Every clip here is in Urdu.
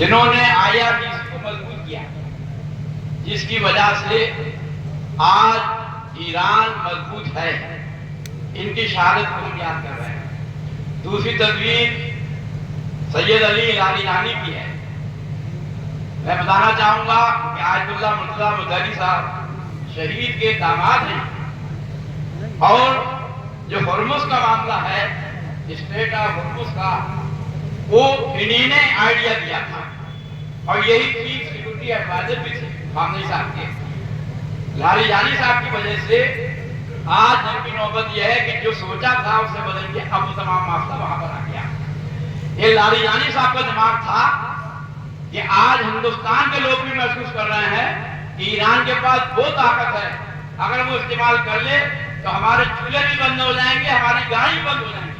جنہوں نے IRGC کو مضبوط کیا، جس کی وجہ سے آج ایران مضبوط ہے، ان کی شہادت کو ہم یاد کر رہے ہیں۔ دوسری تصویر سید علی لاریجانی کی ہے۔ میں بتانا چاہوں گا کہ آیت اللہ مرتضیٰ مدعی صاحب شہید کے داماد ہیں، اور جو ہرمز کا معاملہ ہے، اسٹیٹ آف ہرمز کا، وہ انہی نے آئیڈیا دیا تھا، اور یہی چیف سیکورٹی ایڈوائزر بھی تھے خامنئی صاحب کے۔ لاریجانی صاحب کی وجہ سے آج ان کی نوبت یہ ہے کہ جو سوچا تھا اسے بدل کے اب وہ تمام معاملہ وہاں پر آ گیا۔ یہ لاریجانی صاحب کا دماغ تھا کہ آج ہندوستان کے لوگ بھی محسوس کر رہے ہیں کہ ایران کے پاس وہ طاقت ہے، اگر وہ استعمال کر لے تو ہمارے چولہے بھی بند ہو جائیں گے، ہماری گاڑی بھی بند ہو جائیں گے۔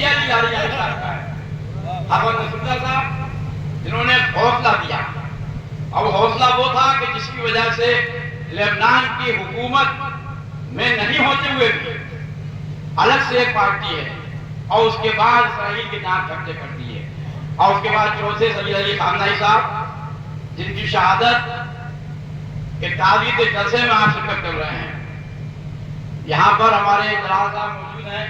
یہ علی لاریجانی صاحب کا ہے۔ حافظ نصراللہ صاحب جنہوں نے حوصلہ دیا، اور وہ حوصلہ وہ تھا کہ جس کی وجہ سے لبنان کی حکومت میں نہیں ہوتے ہوئے بھی الگ سے ایک پارٹی ہے، اور اس کے بعد اسرائیل کے نام قبضے کر دیے، اور اس کے بعد چوتھے سید علی خامنئی صاحب جن کی شہادت کے تعزیت جلسے میں آپ شرکت کر رہے ہیں۔ یہاں پر ہمارے جلال صاحب موجود ہیں،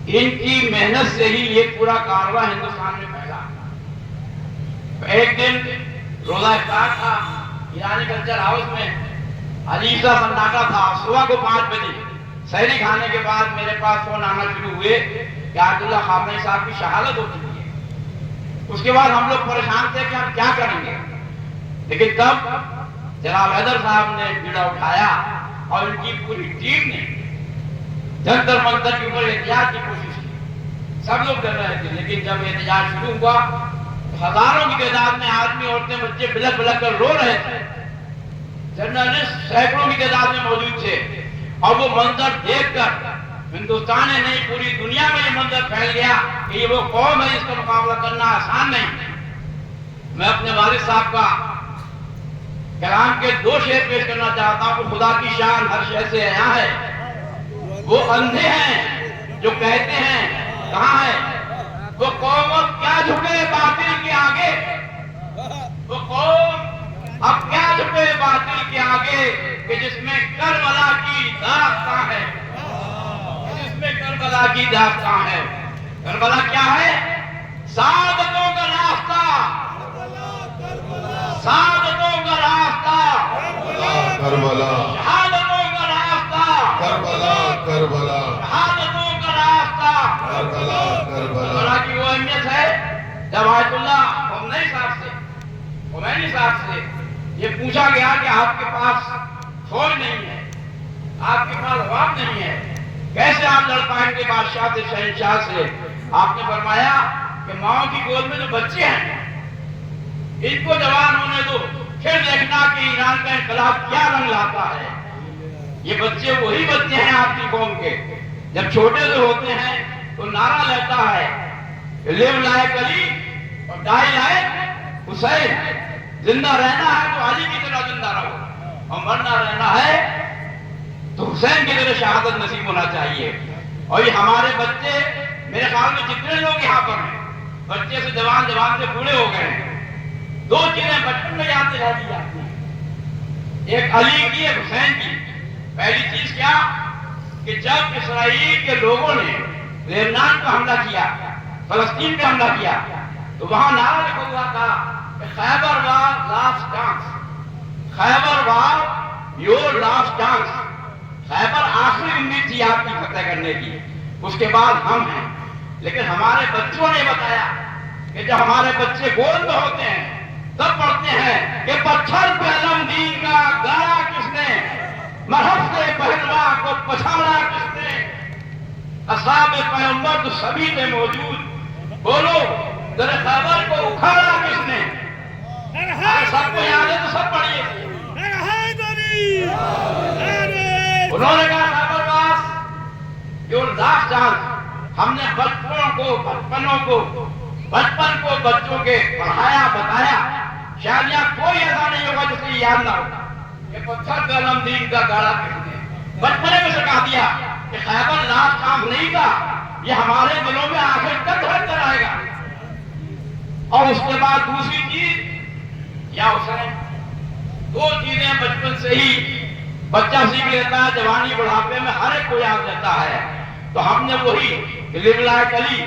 ان کی محنت سے ہی یہ پورا کارواں ہندوستان میں پھیلا۔ ایک دن روزہ افطار تھا ایرانی کلچر ہاؤس میں، عجیب سا سناٹا تھا۔ صبح کو 5 بجے سحری کھانے کے بعد میرے پاس فون آنا شروع ہوئے کہ آیت اللہ خامنئی صاحب کی شہادت ہو چکی ہے۔ اس کے بعد ہم لوگ پریشان تھے کہ ہم کیا کریں گے، لیکن تب جناب حیدر صاحب نے بیڑا اٹھایا اور ان کی پوری ٹیم نے جنتر منتر کے اوپر احتجاج کی کوشش کی۔ سب لوگ ڈر رہے تھے، لیکن جب احتجاج شروع ہوا ہزاروں کی تعداد میں آدمی، عورتیں، بچے بلک بلک کر رو رہے تھے۔ جرنلسٹ سینکڑوں کی تعداد میں موجود تھے، اور وہ منظر دیکھ کر ہندوستان میں نہیں پوری دنیا میں یہ منظر پھیل گیا کہ یہ وہ قوم ہے جس کا مقابلہ کرنا آسان نہیں۔ میں اپنے والد صاحب کا کلام کے 2 شعر پیش کرنا چاہتا ہوں کہ خدا کی شان ہر شے سے عیاں ہے، وہ اندھے ہیں جو کہتے ہیں کہاں ہے، وہ قوم اب کیا جھکے باطل کے آگے، وہ قوم اب کیا جھکے باطل کے آگے، کہ جس میں کربلا کی داستان ہے، جس میں کربلا کی داستان ہے۔ کربلا کیا ہے؟ سعادتوں کا راستہ، سعادتوں کا راستہ، کربلا، شہادتوں کا راستہ، کربلا، کربلا، شہادتوں کا راستہ۔ کربلا، کربلا۔ کربلا کی وہ اہمیت ہے جب آیت اللہ خامنئی صاحب سے یہ پوچھا گیا کہ آپ کے پاس فوج نہیں ہے، آپ کے پاس عوام نہیں ہے، کیسے آپ لڑ پائیں گے بادشاہ سے، شہنشاہ سے؟ آپ نے فرمایا کہ ماؤں کی گود میں جو بچے ہیں ان کو جوان ہونے دو، پھر دیکھنا کہ ایران کا انقلاب کیا رنگ لاتا ہے۔ یہ بچے وہی بچے ہیں آپ کی قوم کے، جب چھوٹے سے ہوتے ہیں تو نعرہ لیتا ہے لیو لائق علی اور ڈائی لائق حسین، زندہ رہنا ہے تو علی کی طرح زندہ رہو، اور مرنا رہنا ہے تو حسین کی طرح شہادت نصیب ہونا چاہیے۔ اور یہ ہمارے بچے، میرے خیال میں جتنے لوگ یہاں پر ہیں، بچے سے جوان، جوان سے بوڑھے ہو گئے ہیں، 2 چیزیں بچپن میں یاد دلا دی جاتی ہیں، ایک علی کی، ایک حسین کی۔ پہلی چیز کیا کہ جب اسرائیل کے لوگوں نے لبنان پر حملہ کیا، فلسطین پہ حملہ کیا، تو وہاں نعرہ لکھا ہوا تھا کہ Khyber war last chance, Khyber war your last chance, Khyber آخری امید تھی آپ کی فتح کرنے کی، اس کے بعد ہم ہیں۔ لیکن ہمارے بچوں نے بتایا کہ جب ہمارے بچے گود میں ہوتے ہیں تب پڑھتے ہیں کہ پتھر پہ علم دین کا گاڑا کس نے، مرحب سے پہلوا کو پچھاڑا کس نے، اصحاب پیغمبر تو سبھی تھے موجود، بولو در خیبر کو اکھاڑا کس نے؟ اگر سب کو یاد ہے تو سب پڑھیے۔ انہوں نے کہا خیبر واس یور لاسٹ چانس۔ ہم نے بچپن کو بچوں کے پڑھایا، بتایا، شاید یہاں کوئی ایسا نہیں ہوگا جسے یاد نہ ہوگا کہ پتھر پہ علم دین کا گاڑا کس نے۔ بچپنے میں سکھا دیا کہ خیبر لاسٹ چانس نہیں تھا، یہ ہمارے دلوں میں آخر تک رہ کر آئے گا۔ اور اس کے بعد دوسری چیز یا حسین، دو چیزیں بچپن سے ہی بچہ سیکھ لیتا ہے، جوانی بڑھاپے میں ہر ایک کو یاد رہتا ہے۔ تو ہم نے وہی لبلائے علی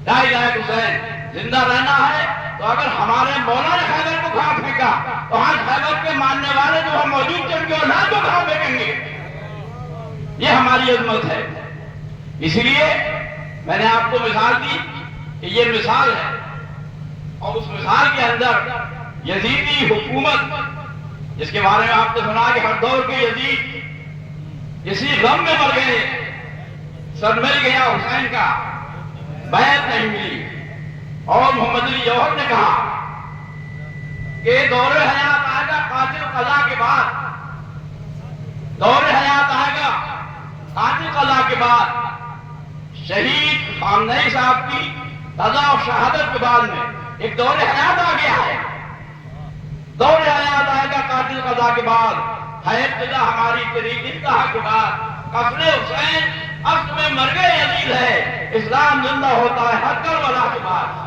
لا الہ الا حسین زندہ رہنا ہے، تو اگر ہمارے مولا نے حیدر کو کہاں پھینکا تو آج حیدر کے ماننے والے جو ہم موجود چل کے اولاد کو کہاں پھینکیں گے؟ یہ ہماری عظمت ہے۔ اسی لیے میں نے آپ کو مثال دی کہ یہ مثال ہے، اور اس مثال کے اندر یزیدی حکومت جس کے بارے میں آپ نے سنا کہ ہر دور کے یزید اسی غم میں مر گئے، سر مل گیا حسین کا، بیعت نہیں ملی، اور محمد علی جوہر نے کہا کہ دور حیات آئے گا قاتل قضا کے بعد، دور حیات آئے گا قاتل قضا کے بعد، شہید خامنئی صاحب کی قضا اور شہادت کے بعد میں ایک دور حیات آ گیا ہے۔ دور حیات آئے گا قاتل قضا کے بعد، ہے ابتدا ہماری طریق انتہا کے بعد، قتل حسین اصل میں مرگ یزید ہے، اسلام زندہ ہوتا ہے ہر کربلا کے بعد۔